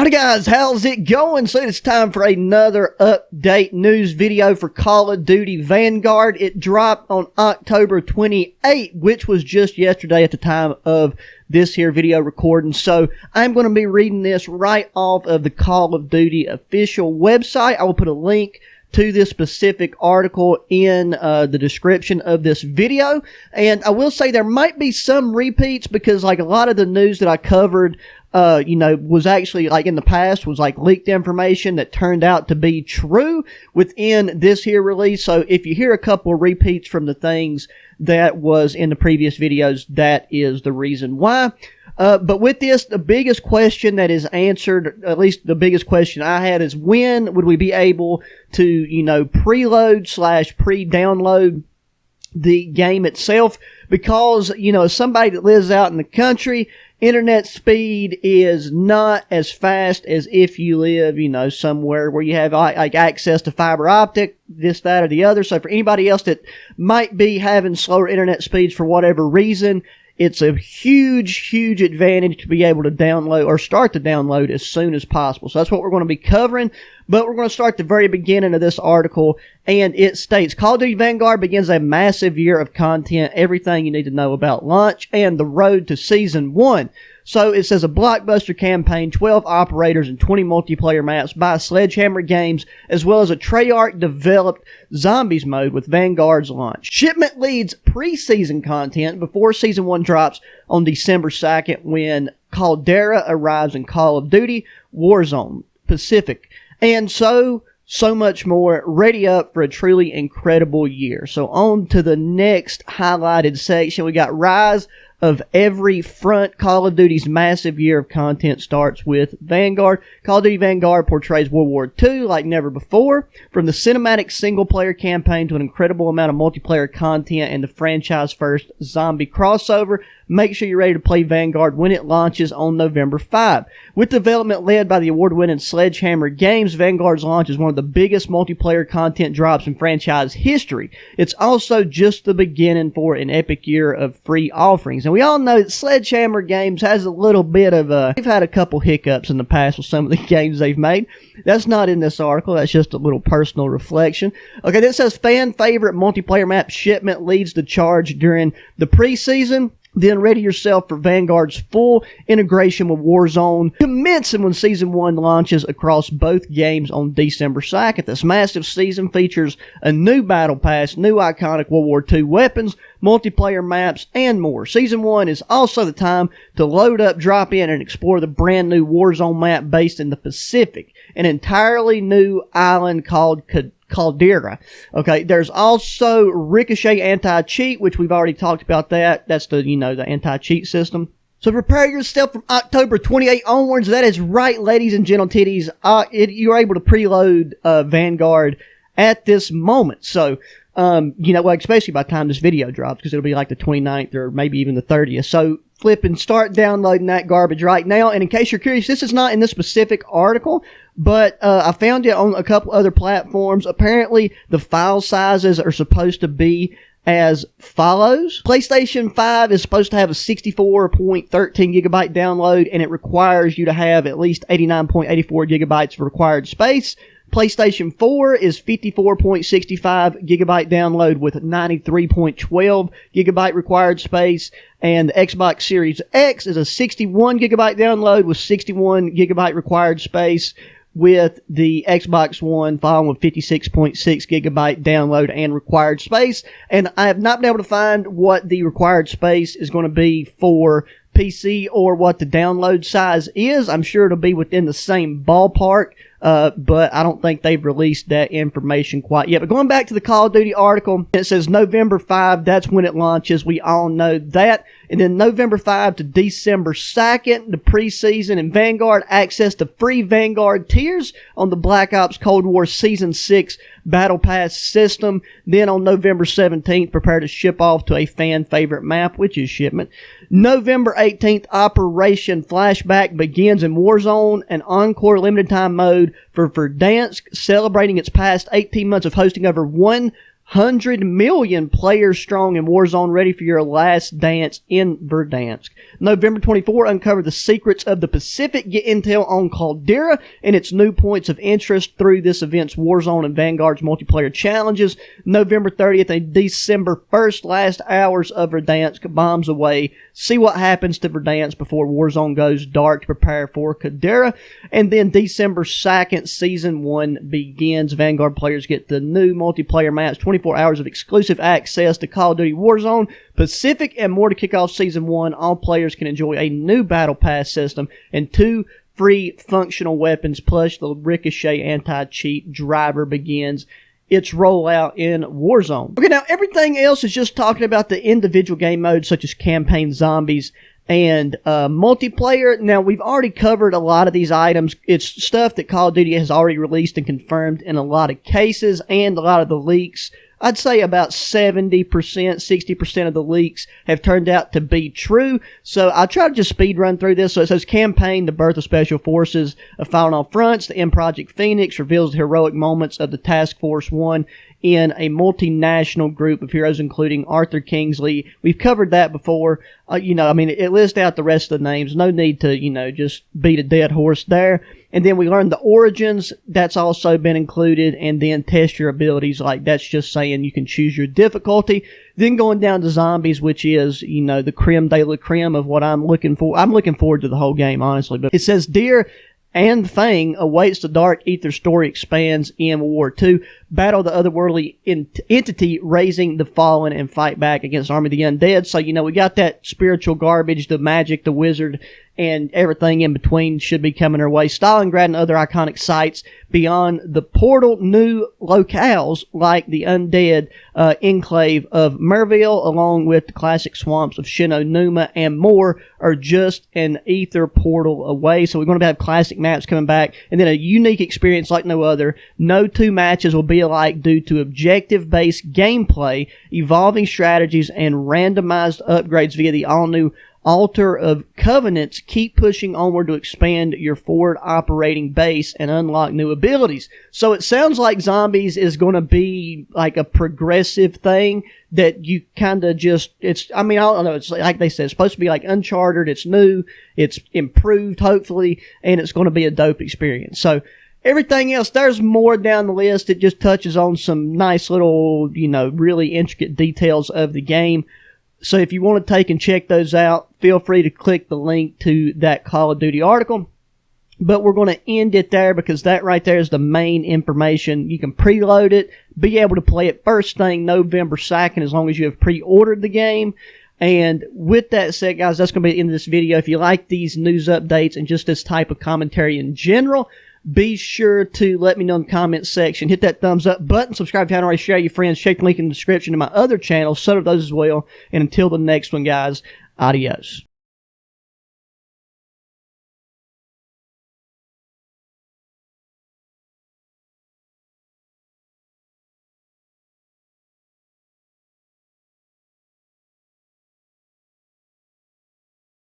Howdy guys, how's it going? So it's time for another update news video for Call of Duty Vanguard. It dropped on October 28th, which was just yesterday at the time of this here video recording. So I'm going to be reading this right off of the Call of Duty official website. I will put a link to this specific article in the description of this video. And I will say there might be some repeats because like a lot of the news that I covered was actually like in the past was like leaked information that turned out to be true within this here release. So if you hear a couple of repeats from the things that was in the previous videos, that is the reason why. But with this, the biggest question that is answered, at least the biggest question I had, is when would we be able to, preload / pre-download the game itself? Because, as somebody that lives out in the country, internet speed is not as fast as if you live, somewhere where you have like access to fiber optic, this, that, or the other. So for anybody else that might be having slower internet speeds for whatever reason, it's a huge advantage to be able to download or start to download as soon as possible. So that's what we're going to be covering. But we're going to start at the very beginning of this article, and it states, Call of Duty Vanguard begins a massive year of content, everything you need to know about launch, and the road to Season 1. So it says a blockbuster campaign, 12 operators, and 20 multiplayer maps by Sledgehammer Games, as well as a Treyarch-developed Zombies mode with Vanguard's launch. Shipment leads preseason content before Season 1 drops on December 2nd when Caldera arrives in Call of Duty Warzone Pacific. And so much more. Ready up for a truly incredible year. So on to the next highlighted section. We got Rise of every front. Call of Duty's massive year of content starts with Vanguard. Call of Duty Vanguard portrays World War II like never before. From the cinematic single-player campaign to an incredible amount of multiplayer content and the franchise-first zombie crossover, make sure you're ready to play Vanguard when it launches on November 5. With development led by the award-winning Sledgehammer Games, Vanguard's launch is one of the biggest multiplayer content drops in franchise history. It's also just the beginning for an epic year of free offerings. And we all know that Sledgehammer Games has a little bit of they've had a couple hiccups in the past with some of the games they've made. That's not in this article. That's just a little personal reflection. Okay, this says fan favorite multiplayer map shipment leads the charge during the preseason. Then ready yourself for Vanguard's full integration with Warzone, commencing when Season 1 launches across both games on December 2nd. This massive season features a new battle pass, new iconic World War II weapons, multiplayer maps, and more. Season 1 is also the time to load up, drop in, and explore the brand new Warzone map based in the Pacific, an entirely new island called Caldera. Okay, there's also Ricochet anti-cheat, which we've already talked about that. That's the, the anti-cheat system. So prepare yourself from October 28 onwards. That is right, ladies and gentle titties. You're able to preload Vanguard at this moment. So, especially by the time this video drops, because it'll be like the 29th or maybe even the 30th. So flip and start downloading that garbage right now. And in case you're curious, this is not in this specific article, but I found it on a couple other platforms. Apparently, the file sizes are supposed to be as follows. PlayStation 5 is supposed to have a 64.13 gigabyte download, and it requires you to have at least 89.84 gigabytes of required space. PlayStation 4 is 54.65 gigabyte download with 93.12 gigabyte required space. And the Xbox Series X is a 61 gigabyte download with 61 gigabyte required space, with the Xbox One following with 56.6 gigabyte download and required space. And I have not been able to find what the required space is going to be for PC or what the download size is. I'm sure it'll be within the same ballpark, but I don't think they've released that information quite yet. But going back to the Call of Duty article, it says November 5, that's when it launches. We all know that. And then November 5 to December 2nd, the preseason and Vanguard, access to free Vanguard tiers on the Black Ops Cold War Season 6 Battle Pass system. Then on November 17th, prepare to ship off to a fan favorite map, which is shipment. November 18th, Operation Flashback begins in Warzone, an encore limited time mode for Verdansk, celebrating its past 18 months of hosting over 1 100 million players strong in Warzone, ready for your last dance in Verdansk. November 24, uncover the secrets of the Pacific. Get intel on Caldera and its new points of interest through this event's Warzone and Vanguard's multiplayer challenges. November 30th and December 1st, last hours of Verdansk, bombs away. See what happens to Verdansk before Warzone goes dark to prepare for Caldera. And then December 2nd, Season 1 begins. Vanguard players get the new multiplayer maps, 24 hours of exclusive access to Call of Duty Warzone, Pacific, and more to kick off Season 1. All players can enjoy a new Battle Pass system and 2 free functional weapons, plus the Ricochet anti-cheat driver begins its rollout in Warzone. Okay, now everything else is just talking about the individual game modes such as campaign, zombies, and multiplayer. Now, we've already covered a lot of these items. It's stuff that Call of Duty has already released and confirmed in a lot of cases, and a lot of the leaks. I'd say about 70%, 60% of the leaks have turned out to be true. So I'll try to just speed run through this. So it says campaign, the birth of special forces, fighting on fronts. The M Project Phoenix reveals the heroic moments of the Task Force 1 in a multinational group of heroes, including Arthur Kingsley. We've covered that before. It lists out the rest of the names. No need to, just beat a dead horse there. And then we learned the origins. That's also been included. And then test your abilities. Like, that's just saying you can choose your difficulty. Then going down to zombies, which is, the creme de la creme of what I'm looking for. I'm looking forward to the whole game, honestly. But it says, Deer and Fang awaits the Dark Ether story expands in World War II. Battle the otherworldly entity raising the fallen and fight back against Army of the Undead. So, we got that spiritual garbage, the magic, the wizard, and everything in between should be coming our way. Stalingrad and other iconic sites beyond the portal. New locales like the undead enclave of Merville, along with the classic swamps of Shinonuma and more, are just an ether portal away. So we're going to have classic maps coming back, and then a unique experience like no other. No two matches will be alike due to objective-based gameplay, evolving strategies, and randomized upgrades via the all-new Altar of Covenants. Keep pushing onward to expand your forward operating base and unlock new abilities. So it sounds like zombies is going to be like a progressive thing that you kind of just, I don't know, it's like they said, it's supposed to be like Uncharted. It's new, it's improved, hopefully, and it's going to be a dope experience. So everything else, there's more down the list. It just touches on some nice little, really intricate details of the game. So if you want to take and check those out, feel free to click the link to that Call of Duty article. But we're going to end it there because that right there is the main information. You can preload it, be able to play it first thing November 2nd as long as you have pre-ordered the game. And with that said, guys, that's going to be the end of this video. If you like these news updates and just this type of commentary in general, be sure to let me know in the comments section. Hit that thumbs up button. Subscribe if you haven't already. Share your friends. Check the link in the description to my other channels. Sub those as well. And until the next one, guys, adios.